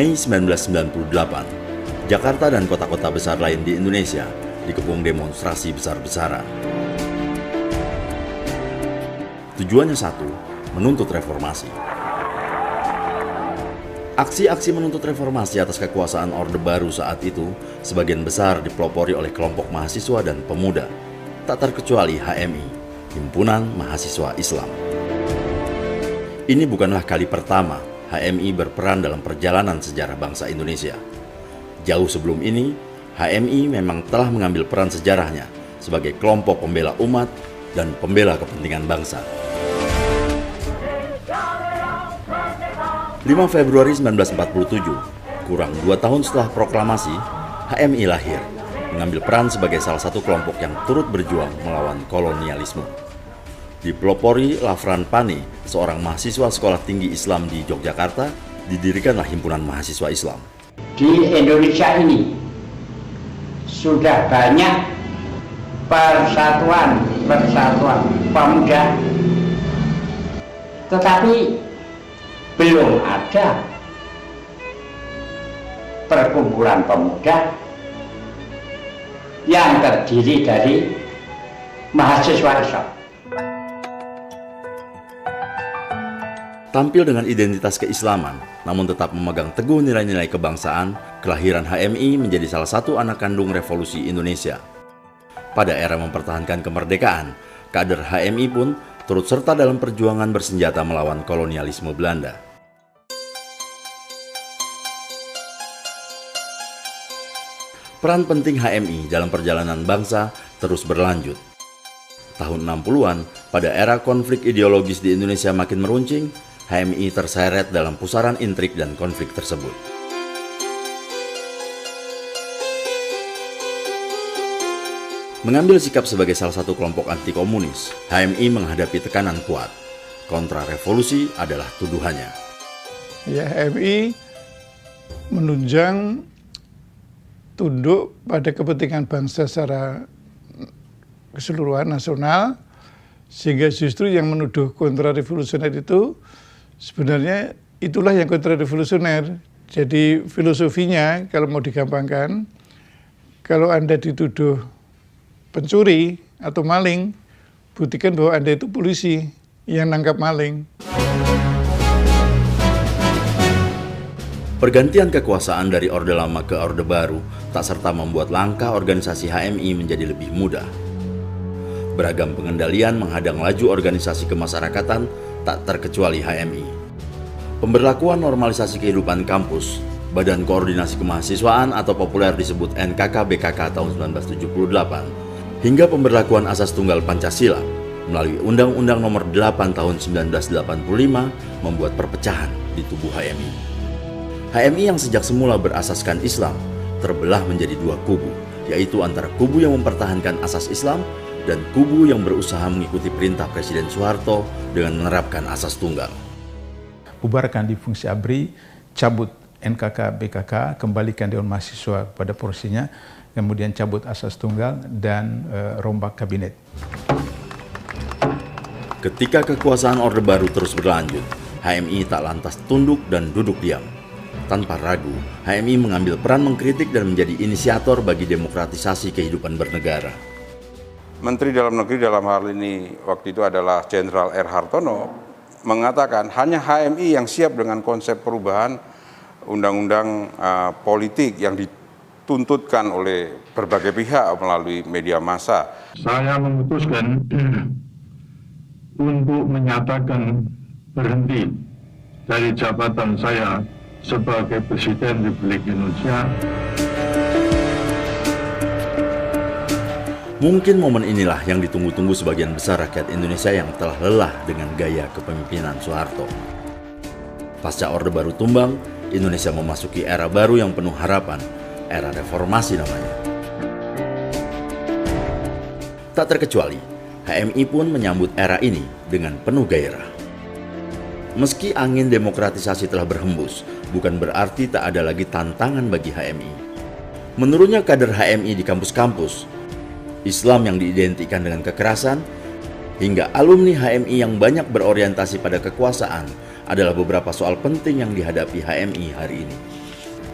Mei 1998, Jakarta dan kota-kota besar lain di Indonesia dikepung demonstrasi besar-besaran. Tujuannya satu, menuntut reformasi. Aksi-aksi menuntut reformasi atas kekuasaan Orde Baru saat itu sebagian besar dipelopori oleh kelompok mahasiswa dan pemuda, tak terkecuali HMI, Himpunan Mahasiswa Islam. Ini bukanlah kali pertama HMI berperan dalam perjalanan sejarah bangsa Indonesia. Jauh sebelum ini, HMI memang telah mengambil peran sejarahnya sebagai kelompok pembela umat dan pembela kepentingan bangsa. 5 Februari 1947, kurang 2 tahun setelah proklamasi, HMI lahir, mengambil peran sebagai salah satu kelompok yang turut berjuang melawan kolonialisme. Dipelopori Lafran Pani, seorang mahasiswa sekolah tinggi Islam di Yogyakarta, didirikanlah Himpunan Mahasiswa Islam. Di Indonesia ini sudah banyak persatuan pemuda, tetapi belum ada perkumpulan pemuda yang terdiri dari mahasiswa Islam. Tampil dengan identitas keislaman, namun tetap memegang teguh nilai-nilai kebangsaan, kelahiran HMI menjadi salah satu anak kandung revolusi Indonesia. Pada era mempertahankan kemerdekaan, kader HMI pun turut serta dalam perjuangan bersenjata melawan kolonialisme Belanda. Peran penting HMI dalam perjalanan bangsa terus berlanjut. Tahun 60-an, pada era konflik ideologis di Indonesia makin meruncing, HMI terseret dalam pusaran intrik dan konflik tersebut. Mengambil sikap sebagai salah satu kelompok anti komunis, HMI menghadapi tekanan kuat. Kontrarevolusi adalah tuduhannya. Ya, HMI menunjang tunduk pada kepentingan bangsa secara keseluruhan nasional, sehingga justru yang menuduh kontrarevolusioner itu sebenarnya itulah yang kontrarevolusioner. Jadi filosofinya kalau mau digampangkan, kalau Anda dituduh pencuri atau maling, buktikan bahwa Anda itu polisi yang nangkap maling. Pergantian kekuasaan dari Orde Lama ke Orde Baru tak serta membuat langkah organisasi HMI menjadi lebih mudah. Beragam pengendalian menghadang laju organisasi kemasyarakatan, tak terkecuali HMI. Pemberlakuan normalisasi kehidupan kampus, Badan Koordinasi Kemahasiswaan atau populer disebut NKK-BKK tahun 1978, hingga pemberlakuan asas tunggal Pancasila melalui Undang-Undang Nomor 8 Tahun 1985 membuat perpecahan di tubuh HMI. HMI yang sejak semula berasaskan Islam terbelah menjadi dua kubu, yaitu antara kubu yang mempertahankan asas Islam dan kubu yang berusaha mengikuti perintah Presiden Soeharto dengan menerapkan asas tunggal. Bubarkan di fungsi ABRI, cabut NKK-BKK, kembalikan Dewan Mahasiswa pada porsinya, kemudian cabut asas tunggal dan rombak kabinet. Ketika kekuasaan Orde Baru terus berlanjut, HMI tak lantas tunduk dan duduk diam. Tanpa ragu, HMI mengambil peran mengkritik dan menjadi inisiator bagi demokratisasi kehidupan bernegara. Menteri Dalam Negeri dalam hal ini waktu itu adalah Jenderal R. Hartono mengatakan hanya HMI yang siap dengan konsep perubahan undang-undang politik yang dituntutkan oleh berbagai pihak melalui media massa. Saya memutuskan untuk menyatakan berhenti dari jabatan saya sebagai Presiden Republik Indonesia. Mungkin momen inilah yang ditunggu-tunggu sebagian besar rakyat Indonesia yang telah lelah dengan gaya kepemimpinan Soeharto. Pasca Orde Baru tumbang, Indonesia memasuki era baru yang penuh harapan, era reformasi namanya. Tak terkecuali, HMI pun menyambut era ini dengan penuh gairah. Meski angin demokratisasi telah berhembus, bukan berarti tak ada lagi tantangan bagi HMI. Menurutnya kader HMI di kampus-kampus, Islam yang diidentikan dengan kekerasan, hingga alumni HMI yang banyak berorientasi pada kekuasaan adalah beberapa soal penting yang dihadapi HMI hari ini.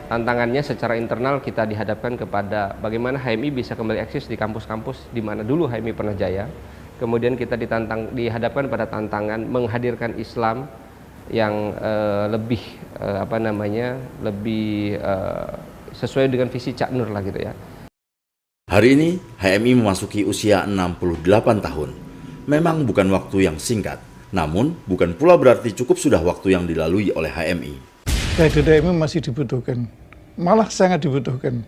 Tantangannya secara internal kita dihadapkan kepada bagaimana HMI bisa kembali eksis di kampus-kampus di mana dulu HMI pernah jaya. Kemudian kita dihadapkan pada tantangan menghadirkan Islam yang lebih sesuai dengan visi Cak Nur lah gitu ya. Hari ini HMI memasuki usia 68 tahun. Memang bukan waktu yang singkat, namun bukan pula berarti cukup sudah waktu yang dilalui oleh HMI. Kehadiran HMI masih dibutuhkan, malah sangat dibutuhkan.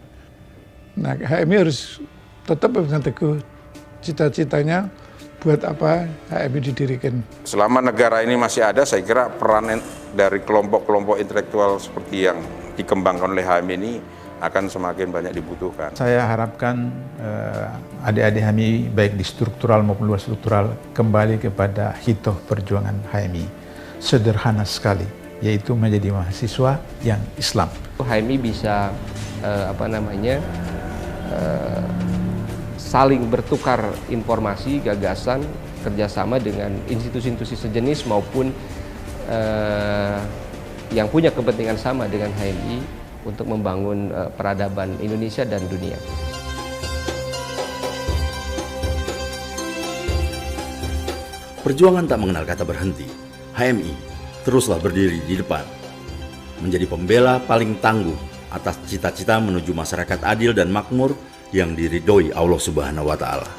Nah, HMI harus tetap pegang teguh cita-citanya buat apa HMI didirikan. Selama negara ini masih ada, saya kira peran dari kelompok-kelompok intelektual seperti yang dikembangkan oleh HMI ini akan semakin banyak dibutuhkan. Saya harapkan adik-adik HMI baik di struktural maupun luar struktural kembali kepada hitoh perjuangan HMI. Sederhana sekali, yaitu menjadi mahasiswa yang Islam. HMI bisa saling bertukar informasi, gagasan, kerjasama dengan institusi-institusi sejenis maupun yang punya kepentingan sama dengan HMI untuk membangun peradaban Indonesia dan dunia. Perjuangan tak mengenal kata berhenti. HMI teruslah berdiri di depan, menjadi pembela paling tangguh atas cita-cita menuju masyarakat adil dan makmur yang diridhoi Allah Subhanahu wa Ta'ala.